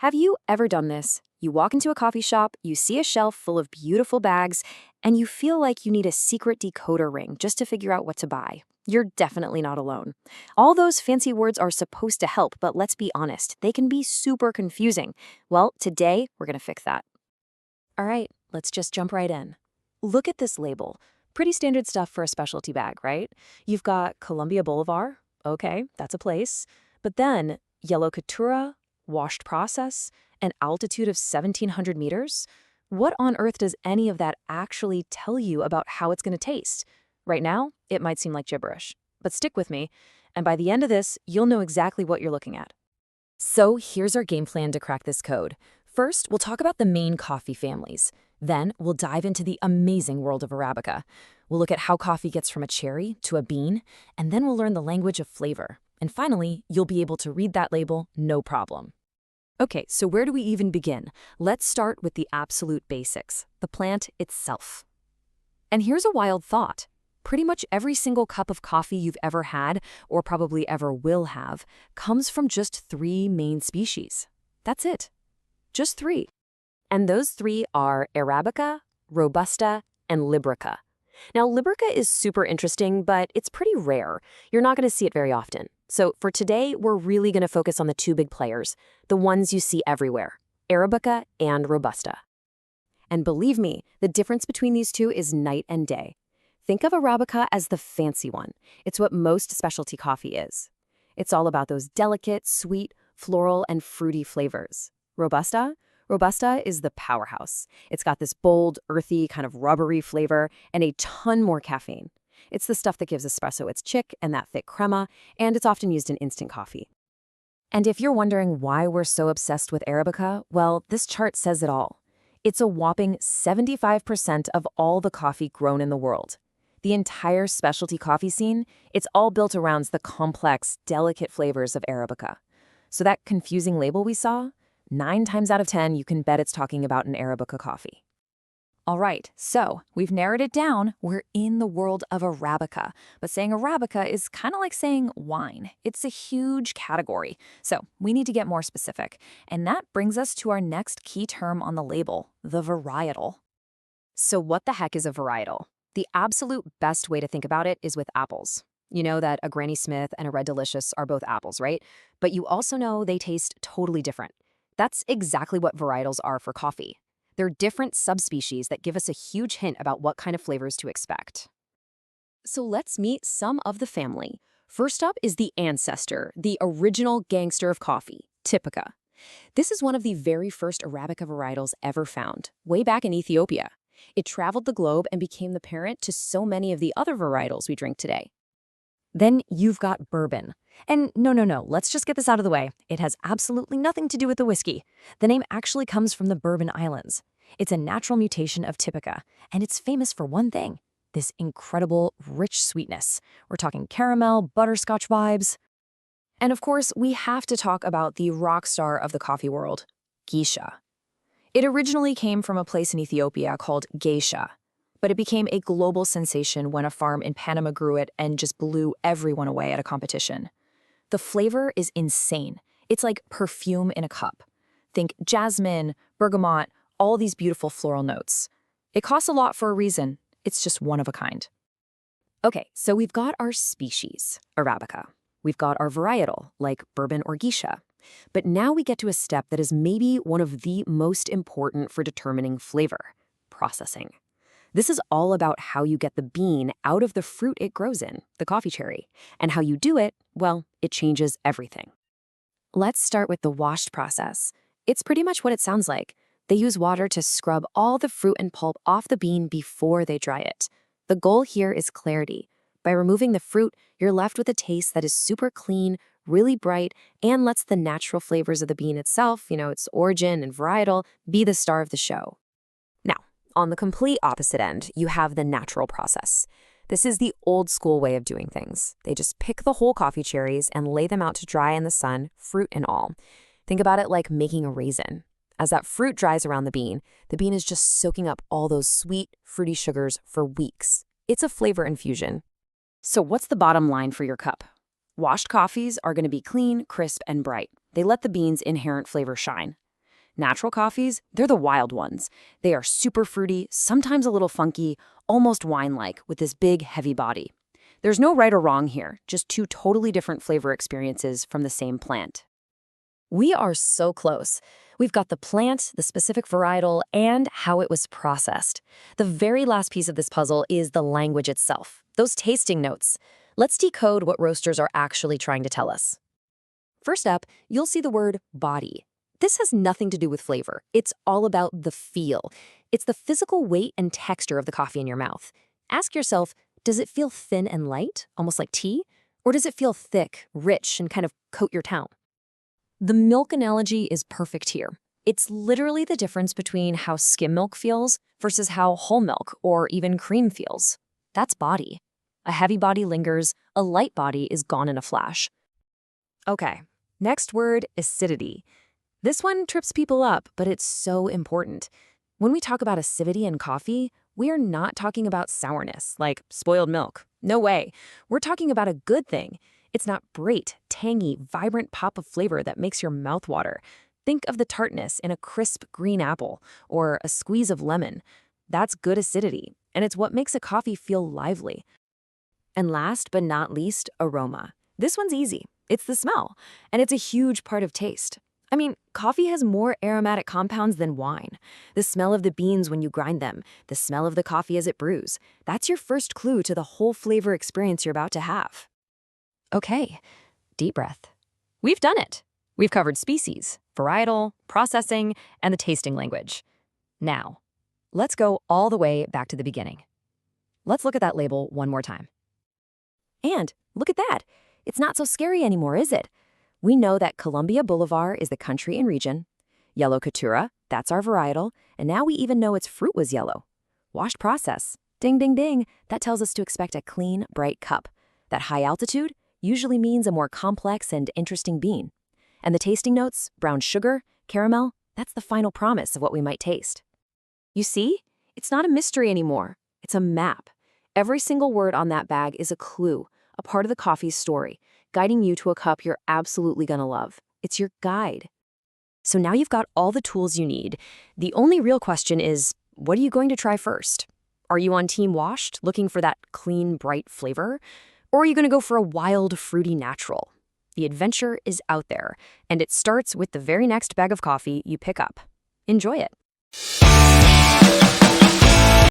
Have you ever done this? You walk into a coffee shop, you see a shelf full of beautiful bags, and you feel like you need a secret decoder ring just to figure out what to buy. You're definitely not alone. All those fancy words are supposed to help, but let's be honest, they can be super confusing. Well, today we're going to fix that. All right, let's just jump right in. Look at this label. Pretty standard stuff for a specialty bag, right? You've got Columbia Boulevard. Okay, that's a place. But then Yellow Coutura, washed process, an altitude of 1,700 meters? What on earth does any of that actually tell you about how it's going to taste? Right now, it might seem like gibberish. But stick with me, and by the end of this, you'll know exactly what you're looking at. So here's our game plan to crack this code. First, we'll talk about the main coffee families. Then, we'll dive into the amazing world of Arabica. We'll look at how coffee gets from a cherry to a bean, and then we'll learn the language of flavor. And finally, you'll be able to read that label no problem. Okay, so where do we even begin? Let's start with the absolute basics, the plant itself. And here's a wild thought. Pretty much every single cup of coffee you've ever had, or probably ever will have, comes from just 3 main species. That's it. Just 3. And those 3 are Arabica, Robusta, and Liberica. Now, Liberica is super interesting, but it's pretty rare. You're not going to see it very often. So for today, we're really going to focus on the 2 big players, the ones you see everywhere, Arabica and Robusta. And believe me, the difference between these 2 is night and day. Think of Arabica as the fancy one. It's what most specialty coffee is. It's all about those delicate, sweet, floral, and fruity flavors. Robusta is the powerhouse. It's got this bold, earthy, kind of rubbery flavor and a ton more caffeine. It's the stuff that gives espresso its chick and that thick crema, and it's often used in instant coffee. And if you're wondering why we're so obsessed with Arabica, well, this chart says it all. It's a whopping 75% of all the coffee grown in the world. The entire specialty coffee scene, it's all built around the complex, delicate flavors of Arabica. So that confusing label we saw, 9 times out of 10, you can bet it's talking about an Arabica coffee. All right, so we've narrowed it down. We're in the world of Arabica. But saying Arabica is kind of like saying wine. It's a huge category. So we need to get more specific. And that brings us to our next key term on the label, the varietal. So what the heck is a varietal? The absolute best way to think about it is with apples. You know that a Granny Smith and a Red Delicious are both apples, right? But you also know they taste totally different. That's exactly what varietals are for coffee. They're different subspecies that give us a huge hint about what kind of flavors to expect. So let's meet some of the family. First up is the ancestor, the original gangster of coffee, Typica. This is one of the very first Arabica varietals ever found, way back in Ethiopia. It traveled the globe and became the parent to so many of the other varietals we drink today. Then you've got bourbon. And no, let's just get this out of the way. It has absolutely nothing to do with the whiskey. The name actually comes from the Bourbon Islands. It's a natural mutation of Typica, and it's famous for one thing, this incredible, rich sweetness. We're talking caramel, butterscotch vibes. And of course, we have to talk about the rock star of the coffee world, Geisha. It originally came from a place in Ethiopia called Geisha, but it became a global sensation when a farm in Panama grew it and just blew everyone away at a competition. The flavor is insane. It's like perfume in a cup. Think jasmine, bergamot, all these beautiful floral notes. It costs a lot for a reason. It's just one of a kind. Okay, so we've got our species, Arabica. We've got our varietal, like bourbon or Geisha. But now we get to a step that is maybe one of the most important for determining flavor, processing. This is all about how you get the bean out of the fruit it grows in, the coffee cherry. And how you do it, well, it changes everything. Let's start with the washed process. It's pretty much what it sounds like. They use water to scrub all the fruit and pulp off the bean before they dry it. The goal here is clarity. By removing the fruit, you're left with a taste that is super clean, really bright, and lets the natural flavors of the bean itself, its origin and varietal, be the star of the show. Now, on the complete opposite end, you have the natural process. This is the old school way of doing things. They just pick the whole coffee cherries and lay them out to dry in the sun, fruit and all. Think about it like making a raisin. As that fruit dries around the bean is just soaking up all those sweet, fruity sugars for weeks. It's a flavor infusion. So what's the bottom line for your cup? Washed coffees are going to be clean, crisp, and bright. They let the bean's inherent flavor shine. Natural coffees, they're the wild ones. They are super fruity, sometimes a little funky, almost wine-like, with this big, heavy body. There's no right or wrong here, just two totally different flavor experiences from the same plant. We are so close. We've got the plant, the specific varietal, and how it was processed. The very last piece of this puzzle is the language itself, those tasting notes. Let's decode what roasters are actually trying to tell us. First up, you'll see the word body. This has nothing to do with flavor. It's all about the feel. It's the physical weight and texture of the coffee in your mouth. Ask yourself, does it feel thin and light, almost like tea? Or does it feel thick, rich, and kind of coat your tongue? The milk analogy is perfect here. It's literally the difference between how skim milk feels versus how whole milk or even cream feels. That's body. A heavy body lingers, a light body is gone in a flash. Okay, next word, acidity. This one trips people up, but it's so important. When we talk about acidity in coffee, we are not talking about sourness, like spoiled milk. No way. We're talking about a good thing. It's not bright, tangy, vibrant pop of flavor that makes your mouth water. Think of the tartness in a crisp green apple or a squeeze of lemon. That's good acidity, and it's what makes a coffee feel lively. And last but not least, aroma. This one's easy. It's the smell, and it's a huge part of taste. I mean, coffee has more aromatic compounds than wine. The smell of the beans when you grind them, the smell of the coffee as it brews, that's your first clue to the whole flavor experience you're about to have. Okay, deep breath. We've done it. We've covered species, varietal, processing, and the tasting language. Now, let's go all the way back to the beginning. Let's look at that label one more time. And look at that. It's not so scary anymore, is it? We know that Columbia Boulevard is the country and region. Yellow Caturra, that's our varietal. And now we even know its fruit was yellow. Washed process. Ding, ding, ding. That tells us to expect a clean, bright cup. That high altitude usually means a more complex and interesting bean. And the tasting notes, brown sugar, caramel, that's the final promise of what we might taste. You see? It's not a mystery anymore. It's a map. Every single word on that bag is a clue, a part of the coffee's story, guiding you to a cup you're absolutely gonna love. It's your guide. So now you've got all the tools you need. The only real question is, what are you going to try first? Are you on Team Washed, looking for that clean, bright flavor? Or are you gonna go for a wild, fruity natural? The adventure is out there, and it starts with the very next bag of coffee you pick up. Enjoy it.